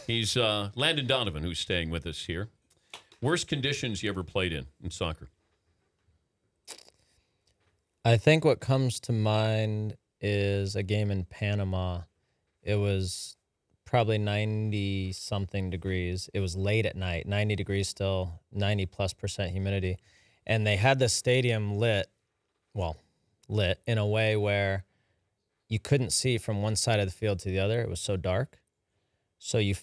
He's Landon Donovan, who's staying with us here. Worst conditions you ever played in soccer? I think what comes to mind is a game in Panama. It was probably 90-something degrees. It was late at night, 90 degrees still, 90+% humidity. And they had the stadium lit in a way where you couldn't see from one side of the field to the other. It was so dark. So you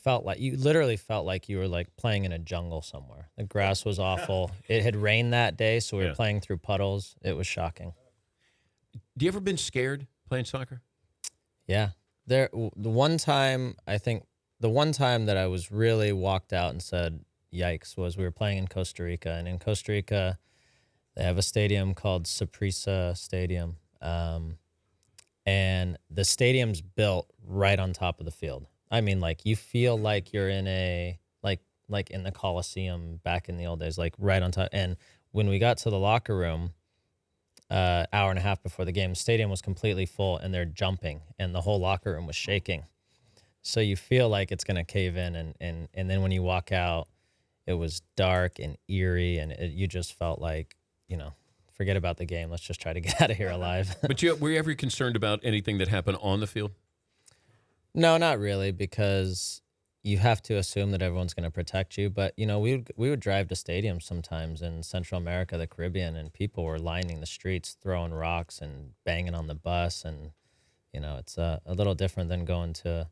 literally felt like you were like playing in a jungle somewhere. The grass was awful. It had rained that day, so we were playing through puddles. It was shocking. Do you ever been scared playing soccer? Yeah. The one time that I was really walked out and said, yikes, was we were playing in Costa Rica. And in Costa Rica, they have a stadium called Saprissa Stadium. And the stadium's built right on top of the field. I mean, like, you feel like you're in like in the Coliseum back in the old days, like right on top. And when we got to the locker room, hour and a half before the game, the stadium was completely full and they're jumping and the whole locker room was shaking. So you feel like it's going to cave in. And then when you walk out, it was dark and eerie and you just felt like, forget about the game. Let's just try to get out of here alive. But were you ever concerned about anything that happened on the field? No, not really, because you have to assume that everyone's going to protect you. But, we would drive to stadiums sometimes in Central America, the Caribbean, and people were lining the streets, throwing rocks and banging on the bus. And, it's a little different than going to,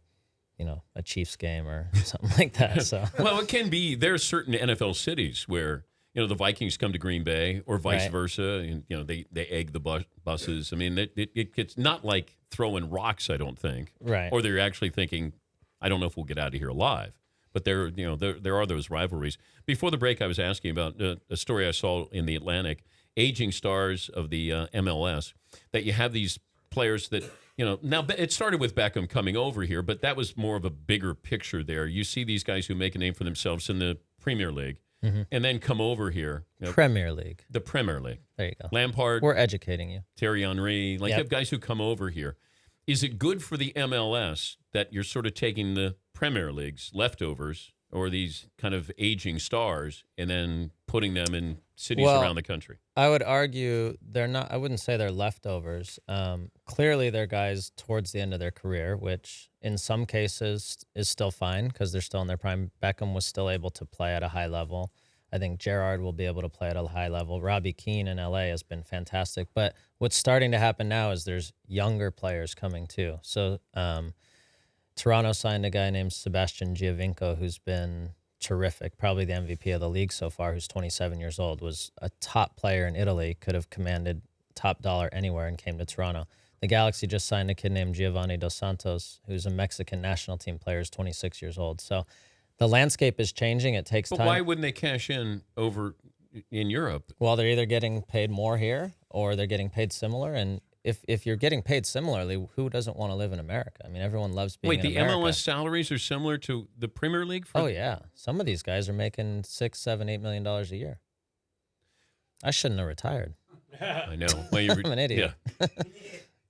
a Chiefs game or something like that. So Well, it can be. There are certain NFL cities where, the Vikings come to Green Bay or vice versa. And, they egg the buses. I mean, it's not like throwing rocks, I don't think. Right. Or they're actually thinking, I don't know if we'll get out of here alive. But there are those rivalries. Before the break, I was asking about a story I saw in the Atlantic, aging stars of the MLS, that you have these players that, now it started with Beckham coming over here, but that was more of a bigger picture there. You see these guys who make a name for themselves in the Premier League and then come over here. Premier League. The Premier League. There you go. Lampard. We're educating you. Thierry Henry. You have guys who come over here. Is it good for the MLS that you're sort of taking the Premier League's leftovers or these kind of aging stars and then putting them in cities around the country? I would argue they're not. I wouldn't say they're leftovers. Clearly, they're guys towards the end of their career, which in some cases is still fine because they're still in their prime. Beckham was still able to play at a high level. I think Gerrard will be able to play at a high level. Robbie Keane in LA has been fantastic. But what's starting to happen now is there's younger players coming too. So Toronto signed a guy named Sebastian Giovinco who's been terrific, probably the MVP of the league so far, who's 27 years old, was a top player in Italy, could have commanded top dollar anywhere and came to Toronto. The Galaxy just signed a kid named Giovanni Dos Santos, who's a Mexican national team player, is 26 years old. So the landscape is changing. It takes time. But why wouldn't they cash in over in Europe? Well, they're either getting paid more here or they're getting paid similar. And if you're getting paid similarly, who doesn't want to live in America? I mean, everyone loves being in America. Wait, the MLS salaries are similar to the Premier League? Oh, yeah. Some of these guys are making $6, $7, $8 million a year. I shouldn't have retired. I know. Well, I'm an idiot. Yeah.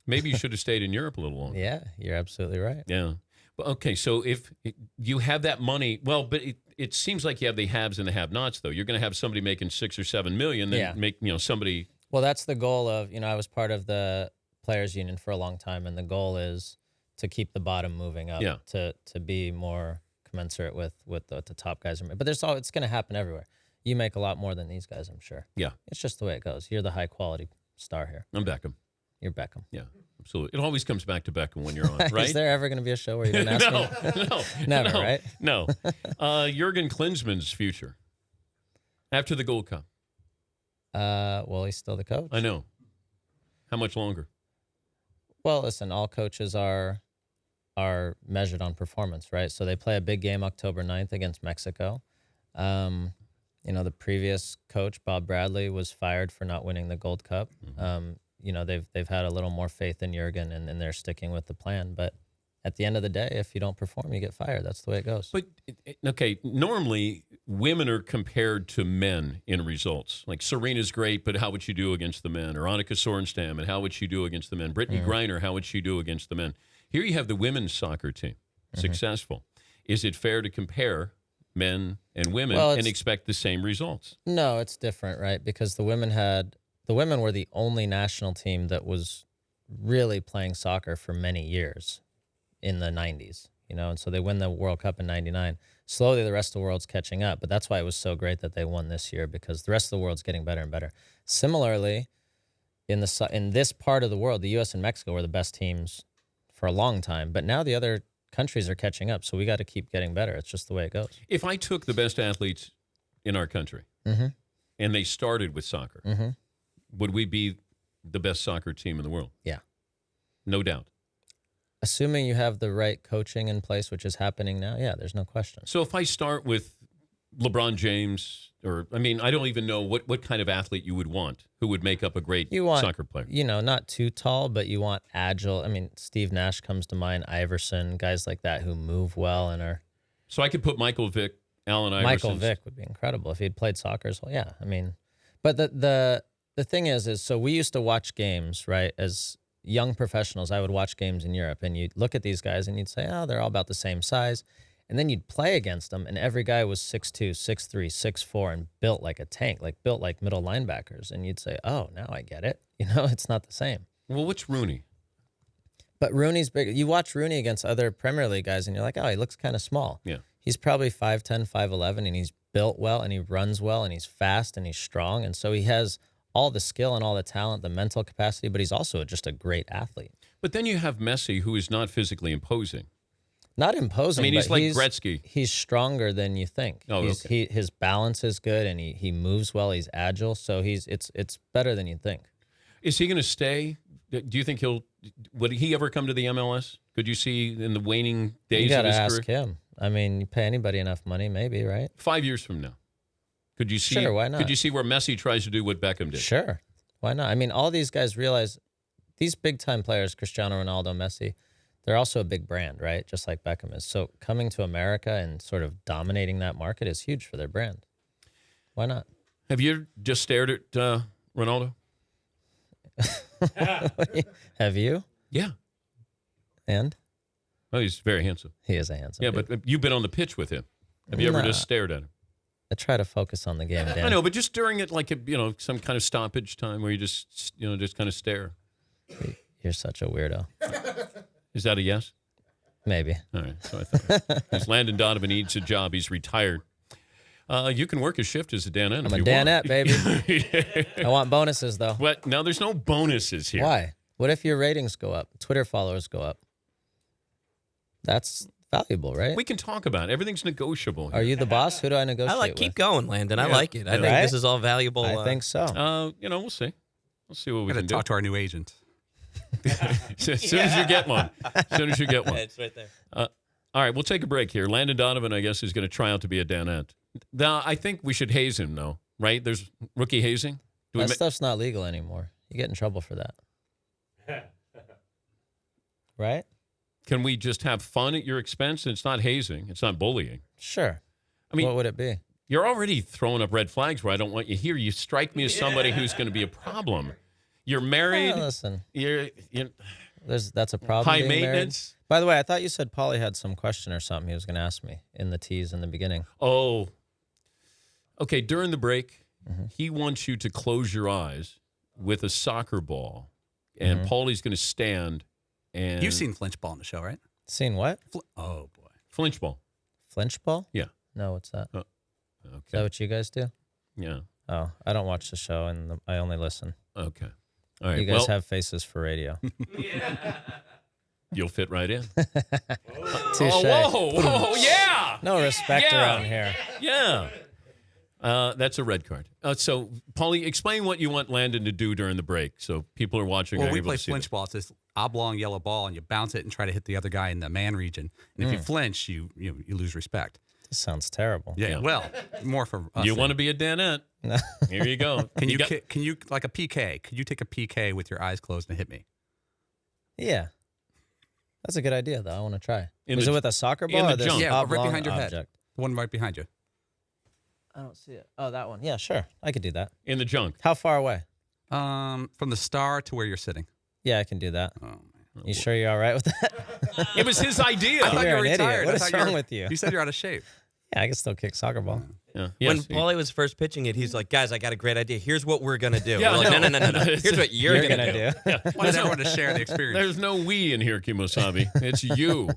Maybe you should have stayed in Europe a little longer. Yeah, you're absolutely right. Yeah. But, okay, so if you have that money, well, but it seems like you have the haves and the have-nots, though. You're going to have somebody making $6 or $7 million, then make somebody. Well, that's the goal of, I was part of the players union for a long time, and the goal is to keep the bottom moving up, to be more commensurate with what the top guys are making. But it's going to happen everywhere. You make a lot more than these guys, I'm sure. Yeah. It's just the way it goes. You're the high-quality star here. I'm Beckham. You're Beckham. Yeah, absolutely. It always comes back to Beckham when you're on, right? Is there ever going to be a show where you're going to ask me? No. Never, right? No. Jurgen Klinsmann's future after the Gold Cup. Well, he's still the coach. I know. How much longer? Well, listen, all coaches are measured on performance, right? So they play a big game October 9th against Mexico. The previous coach, Bob Bradley, was fired for not winning the Gold Cup. They've had a little more faith in Jurgen, and they're sticking with the plan. But at the end of the day, if you don't perform, you get fired. That's the way it goes. But, okay, normally women are compared to men in results. Like Serena's great, but how would she do against the men? Or Annika Sorenstam, and how would she do against the men? Brittany Griner, how would she do against the men? Here you have the women's soccer team, successful. Is it fair to compare men and women Well, and expect the same results? No, it's different, right? Because the women were the only national team that was really playing soccer for many years in the 90s, and so they win the World Cup in 99. Slowly, the rest of the world's catching up, but that's why it was so great that they won this year, because the rest of the world's getting better and better. Similarly, in this part of the world, the U.S. and Mexico were the best teams for a long time, but now the other countries are catching up, so we got to keep getting better. It's just the way it goes. If I took the best athletes in our country and they started with soccer, would we be the best soccer team in the world? Yeah. No doubt. Assuming you have the right coaching in place, which is happening now, yeah, there's no question. So if I start with LeBron James, I don't even know what kind of athlete you would want who would make up a great soccer player. Not too tall, but you want agile. Steve Nash comes to mind, Iverson, guys like that who move well and are. So I could put Michael Vick, Allen Iverson. Michael Vick would be incredible if he had played soccer as well. Yeah, but the thing is so we used to watch games, right? As young professionals, I would watch games in Europe, and you'd look at these guys and you'd say, oh, they're all about the same size. And then you'd play against them, and every guy was 6'2", 6'3", 6'4", and built like a tank, built like middle linebackers. And you'd say, oh, now I get it. It's not the same. Well, what's Rooney? But Rooney's big. You watch Rooney against other Premier League guys, and you're like, oh, he looks kind of small. Yeah. He's probably 5'10", 5'11", and he's built well, and he runs well, and he's fast, and he's strong. And so he has all the skill and all the talent, the mental capacity, but he's also just a great athlete. But then you have Messi, who is not physically imposing. Not imposing. He's but like Gretzky. He's stronger than you think. Oh, okay. His balance is good, and he moves well. He's agile, so it's better than you think. Is he going to stay? Do you think would he ever come to the MLS? Could you see in the waning days of his career? You got to ask him. You pay anybody enough money, maybe, right? 5 years from now, could you see? Sure, why not? Could you see where Messi tries to do what Beckham did? Sure, why not? All these guys realize these big time players, Cristiano Ronaldo, Messi. They're also a big brand, right? Just like Beckham is. So coming to America and sort of dominating that market is huge for their brand. Why not? Have you just stared at Ronaldo? Have you? Yeah. And? Oh, he's very handsome. He is a handsome dude. But you've been on the pitch with him. Have you ever just stared at him? I try to focus on the game, Dan. I know, but just during it, some kind of stoppage time where you just kind of stare. You're such a weirdo. Is that a yes? Maybe. All right. So I thought. Because Landon Donovan needs a job. He's retired. You can work a shift as a Danette. I'm a Danette, baby. I want bonuses, though. What? No, there's no bonuses here. Why? What if your ratings go up? Twitter followers go up? That's valuable, right? We can talk about it. Everything's negotiable here. Are you the boss? Who do I negotiate with? Keep going, Landon. I like it. I think this is all valuable. I think so. We'll see. We'll see what we can do. Talk to our new agent. As soon as you get one. It's right there. All right, we'll take a break here. Landon Donovan, I guess, is going to try out to be a Danette. Now, I think we should haze him, though, right? There's rookie hazing. That stuff's not legal anymore. You get in trouble for that. Right? Can we just have fun at your expense? It's not hazing. It's not bullying. Sure. What would it be? You're already throwing up red flags where I don't want you here. You strike me as somebody who's going to be a problem. You're married. Listen. You're that's a problem. High being maintenance. Married. By the way, I thought you said Paulie had some question or something he was going to ask me in the tease in the beginning. Oh. Okay, during the break, he wants you to close your eyes with a soccer ball, and Paulie's going to stand and... You've seen flinch ball in the show, right? Seen what? Oh, boy. Flinch ball. Flinch ball? Yeah. No, what's that? Okay. Is that what you guys do? Yeah. Oh, I don't watch the show, and I only listen. Okay. All right. You guys have faces for radio. You'll fit right in. Touche. Whoa, yeah. No respect around here. Yeah. That's a red card. So, Paulie, explain what you want Landon to do during the break so people are watching. Well, we play flinch ball. It's this oblong yellow ball, and you bounce it and try to hit the other guy in the man region. And if you flinch, you lose respect. This sounds terrible. Yeah. Well, more for us. You want to be a Danette. No. Here you go. Can you like a PK? Could you take a PK with your eyes closed and hit me? Yeah. That's a good idea, though. I want to try. In Was the- it with a soccer ball in the or this junk. Yeah, right oblong behind your object? head. The one right behind you. I don't see it. Oh, that one. Yeah, sure. I could do that. In the junk. How far away? From the star to where you're sitting. Yeah, I can do that. Oh, man. You sure you're all right with that? It was his idea. I thought you You're were an idiot. retired. What I is thought you wrong were- with you? You said you're out of shape. Yeah, I can still kick soccer ball. Yeah. When Yes. Paulie was first pitching it, he's like, "Guys, I got a great idea. Here's what we're gonna do." Yeah, We're like, no. no. Here's what you're, gonna do. do. Yeah. Wanted everyone to share the experience. There's no we in here, Kimosabe. It's you.